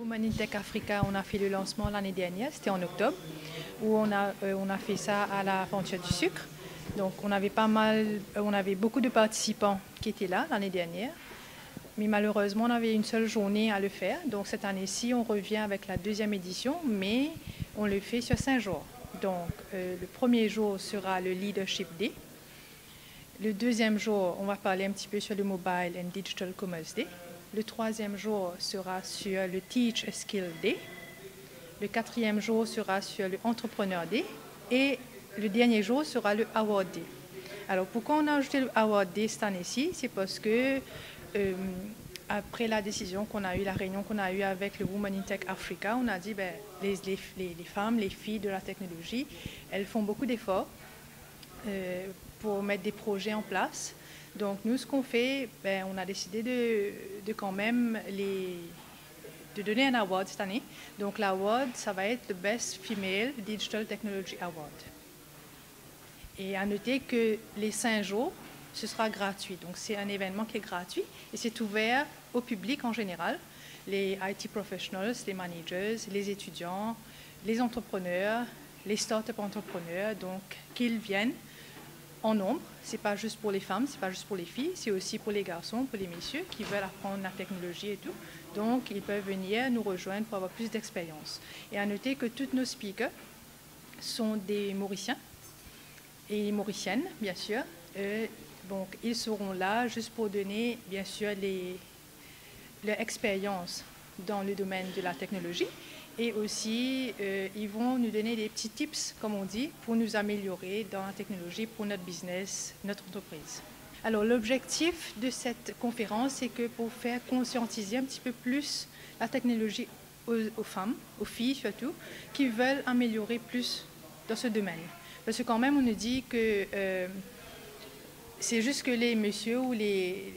Women in Tech Africa, on a fait le lancement l'année dernière, c'était en octobre, où on a fait ça à la Frontière du Sucre. Donc on avait beaucoup de participants qui étaient là l'année dernière, mais malheureusement on avait une seule journée à le faire. Donc cette année-ci, on revient avec la deuxième édition, mais on le fait sur 5 jours. Donc le premier jour sera le Leadership Day. Le deuxième jour, on va parler un petit peu sur le Mobile and Digital Commerce Day. Le troisième jour sera sur le Teach a Skill Day. Le quatrième jour sera sur le Entrepreneur Day. Et le dernier jour sera le Award Day. Alors pourquoi on a ajouté le Award Day cette année-ci? C'est parce que après la décision qu'on a eue, la réunion qu'on a eue avec le Women in Tech Africa, on a dit les femmes, les filles de la technologie, elles font beaucoup d'efforts pour mettre des projets en place. Donc nous, ce qu'on fait, on a décidé de quand même de donner un award cette année. Donc l'award, ça va être le Best Female Digital Technology Award. Et à noter que les 5 jours, ce sera gratuit. Donc c'est un événement qui est gratuit et c'est ouvert au public en général. Les IT professionals, les managers, les étudiants, les entrepreneurs, les start-up entrepreneurs, donc qu'ils viennent en nombre. C'est pas juste pour les femmes, c'est pas juste pour les filles, c'est aussi pour les garçons, pour les messieurs qui veulent apprendre la technologie et tout. Donc ils peuvent venir nous rejoindre pour avoir plus d'expérience. Et à noter que tous nos speakers sont des Mauriciens et Mauriciennes, bien sûr. Donc ils seront là juste pour donner, bien sûr, leur expérience dans le domaine de la technologie. Et aussi, ils vont nous donner des petits tips, comme on dit, pour nous améliorer dans la technologie, pour notre business, notre entreprise. Alors, l'objectif de cette conférence, c'est que pour faire conscientiser un petit peu plus la technologie aux femmes, aux filles surtout, qui veulent améliorer plus dans ce domaine. Parce que quand même, on nous dit que c'est juste que les messieurs ou les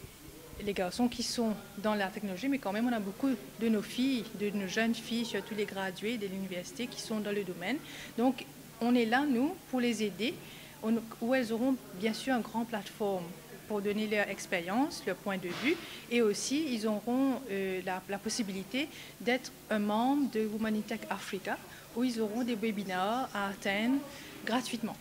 garçons qui sont dans la technologie, mais quand même on a beaucoup de nos filles, de nos jeunes filles, surtout les gradués de l'université qui sont dans le domaine. Donc on est là, nous, pour les aider, où elles auront bien sûr une grande plateforme pour donner leur expérience, leur point de vue, et aussi ils auront la possibilité d'être un membre de Women in Tech Africa, où ils auront des webinaires à atteindre gratuitement.